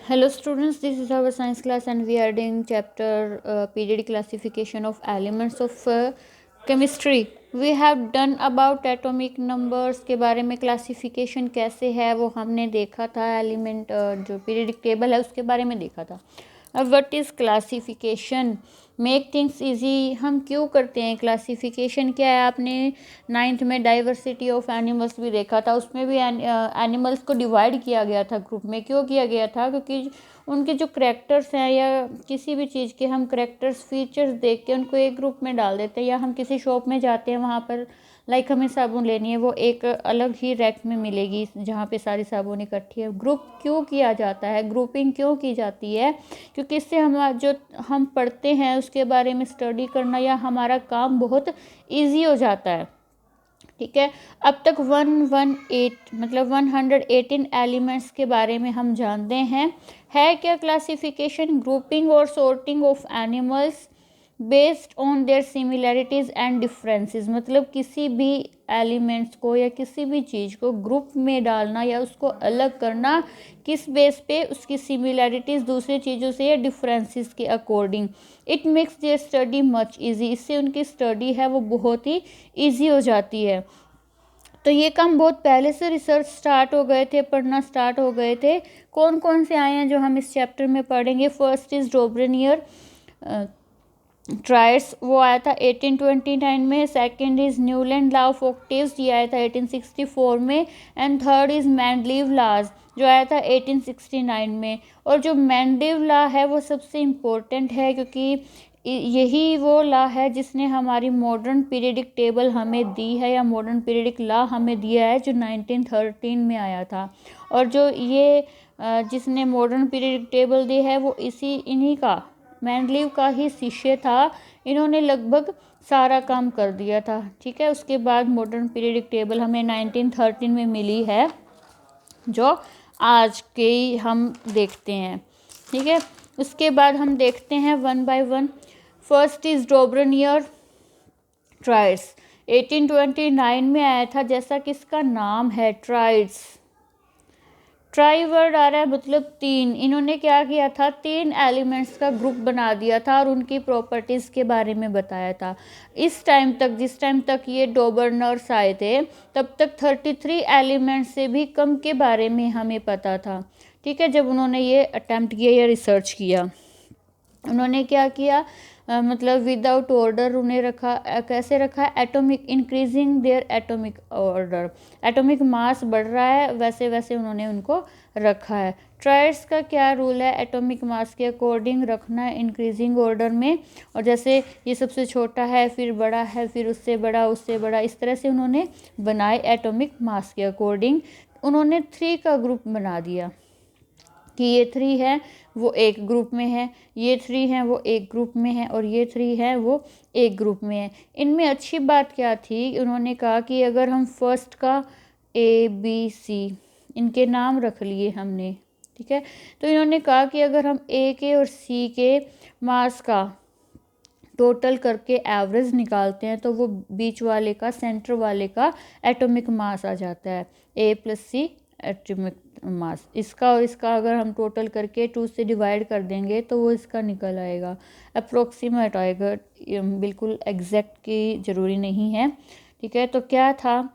Hello students, this is our science class and we are doing chapter periodic classification of elements of chemistry. We have done about atomic numbers के बारे में classification कैसे है वो हमने देखा था. एलिमेंट जो periodic table है उसके बारे में देखा था. अब what is classification? Make things easy. हम क्यों करते हैं क्लासिफिकेशन? क्या है, आपने 9th में डाइवर्सिटी ऑफ एनिमल्स भी देखा था. उसमें भी एनिमल्स को डिवाइड किया गया था ग्रुप में. क्यों किया गया था? क्योंकि उनके जो करेक्टर्स हैं या किसी भी चीज़ के हम करेक्टर्स फीचर्स देख के उनको एक ग्रुप में डाल देते हैं. या हम किसी शॉप में जाते हैं, वहाँ पर लाइक हमें साबुन लेनी है, वो एक अलग ही रैक में मिलेगी जहाँ पे सारी साबुन इकट्ठी है. ग्रुप क्यों किया जाता है, ग्रुपिंग क्यों की जाती है? क्योंकि इससे हम जो हम पढ़ते हैं उसके बारे में स्टडी करना या हमारा काम बहुत इजी हो जाता है. ठीक है, अब तक 118 एलिमेंट्स के बारे में हम जानते हैं. है क्या क्लासिफिकेशन? ग्रुपिंग और sorting of animals based on their similarities and differences. मतलब किसी भी एलिमेंट्स को या किसी भी चीज़ को ग्रुप में डालना या उसको अलग करना किस बेस पे? उसकी सिमिलैरिटीज़ दूसरी चीज़ों से या डिफरेंसेस के according. It makes there study much easy. इससे उनकी स्टडी है वो बहुत ही ईजी हो जाती है. तो ये काम बहुत पहले से रिसर्च स्टार्ट हो गए थे, पढ़ना स्टार्ट हो गए थे. कौन कौन से आए हैं जो हम इस चैप्टर में पढ़ेंगे? फर्स्ट इज़ डोब्रेनियर ट्रायड्स, वो आया था 1829 में. Second is Newland law of octaves, ये आया था 1864 में. And third is Mendeleev laws, जो आया था 1869 में. और जो मेंडलीव लॉ है वो सबसे इम्पोर्टेंट है क्योंकि यही वो लॉ है जिसने हमारी मॉडर्न पीरियडिक टेबल हमें दी है या मॉडर्न पीरियडिक लॉ हमें दिया है, जो 1913 में आया था. और जो ये जिसने मॉडर्न पीरियडिक टेबल दी है वो इन्हीं का, मेंडलीव का ही शिष्य था. इन्होंने लगभग सारा काम कर दिया था. ठीक है, उसके बाद मॉडर्न पीरियडिक टेबल हमें 1913 में मिली है जो आज के हम देखते हैं. ठीक है, उसके बाद हम देखते हैं one by one. First is Dobereiner triads, 1829 में आया था. जैसा कि इसका नाम है ट्रायड्स, ट्राई वर्ड आ रहा है मतलब तीन. इन्होंने क्या किया था? 3 एलिमेंट्स का ग्रुप बना दिया था और उनकी प्रॉपर्टीज़ के बारे में बताया था. इस टाइम तक, जिस टाइम तक ये डोबरनर्स आए थे, तब तक 33 एलिमेंट्स से भी कम के बारे में हमें पता था. ठीक है, जब उन्होंने ये अटैम्प्ट किया या रिसर्च किया, उन्होंने क्या किया? मतलब विदाउट ऑर्डर उन्हें रखा. कैसे रखा? Atomic, increasing their atomic order. Atomic mass बढ़ रहा है वैसे वैसे उन्होंने उनको रखा है. ट्रायड्स का क्या रूल है? एटॉमिक मास के अकॉर्डिंग रखना है, इंक्रीजिंग ऑर्डर में. और जैसे ये सबसे छोटा है, फिर बड़ा है, फिर उससे बड़ा, उससे बड़ा, इस तरह से उन्होंने बनाए एटॉमिक मास के अकॉर्डिंग. उन्होंने 3 का ग्रुप बना दिया कि ये 3 है वो एक ग्रुप में है, ये 3 हैं वो एक ग्रुप में है, और ये 3 है वो एक ग्रुप में है. इनमें अच्छी बात क्या थी? उन्होंने कहा कि अगर हम फर्स्ट का ABC इनके नाम रख लिए हमने. ठीक है, तो इन्होंने कहा कि अगर हम A के और C के मास का टोटल करके एवरेज निकालते हैं तो वो बीच वाले का, सेंटर वाले का एटॉमिक मास आ जाता है. A+C atomic mass. इसका और इसका अगर हम टोटल करके 2 से डिवाइड कर देंगे तो वो इसका निकल आएगा. अप्रोक्सीमेट आएगा, बिल्कुल एग्जैक्ट की ज़रूरी नहीं है. ठीक है, तो क्या था,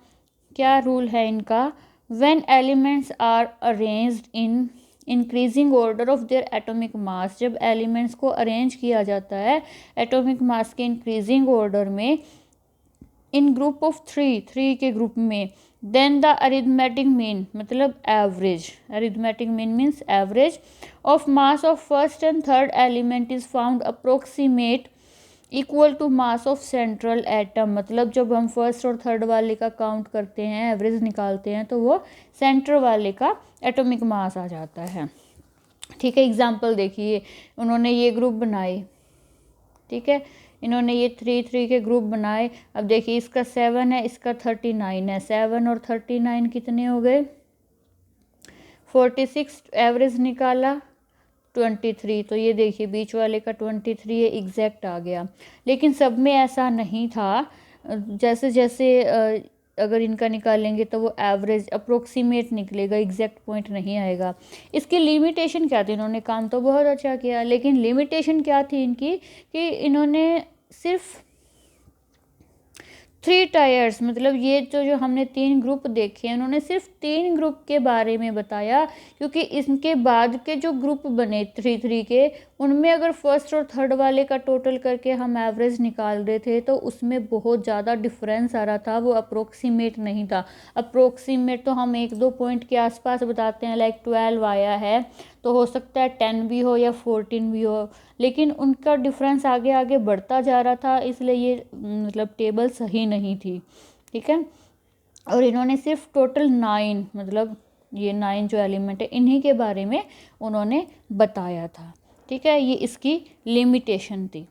क्या रूल है इनका? When elements are arranged in increasing order of their atomic mass, जब एलिमेंट्स को अरेंज किया जाता है एटॉमिक मास के इंक्रीजिंग ऑर्डर में, इन ग्रुप ऑफ 3 के ग्रुप में, देन द अरिथमेटिक मीन, मतलब average, arithmetic mean means average of mass of first and third element is found approximate equal to mass of central atom. मतलब जब हम first और third वाले का काउंट करते हैं, एवरेज निकालते हैं, तो वो सेंटर वाले का एटॉमिक मास आ जाता है. ठीक है, एग्जाम्पल देखिए, उन्होंने ये ग्रुप बनाए. ठीक है, इन्होंने ये 3 के ग्रुप बनाए. अब देखिए, इसका 7 है, इसका 39 है. 7 और 39 कितने हो गए? 46. एवरेज निकाला 23. तो ये देखिए बीच वाले का 23 है, एग्जैक्ट आ गया. लेकिन सब में ऐसा नहीं था. जैसे जैसे अगर इनका निकालेंगे तो वो एवरेज अप्रोक्सीमेट निकलेगा, एग्जैक्ट पॉइंट नहीं आएगा। इसकी लिमिटेशन क्या थी, इन्होंने काम तो बहुत अच्छा किया, लेकिन लिमिटेशन क्या थी इनकी कि इन्होंने सिर्फ 3 टायर्स, मतलब ये जो हमने 3 ग्रुप देखे हैं, उन्होंने सिर्फ 3 ग्रुप के बारे में बताया, क्योंकि इसके बाद के जो ग्रुप बने 3 के, उनमें अगर फर्स्ट और थर्ड वाले का टोटल करके हम एवरेज निकाल रहे थे तो उसमें बहुत ज़्यादा डिफरेंस आ रहा था, वो अप्रोक्सीमेट नहीं था। अप्रोक्सीमेट तो हम 1-2 पॉइंट के आसपास बताते हैं, लाइक 12 आया है तो हो सकता है 10 भी हो या 14 भी हो, लेकिन उनका डिफरेंस आगे आगे बढ़ता जा रहा था, इसलिए ये मतलब टेबल सही नहीं थी। ठीक है, और इन्होंने सिर्फ टोटल 9, मतलब ये 9 जो एलिमेंट है इन्हीं के बारे में उन्होंने बताया था। ठीक है, ये इसकी लिमिटेशन थी।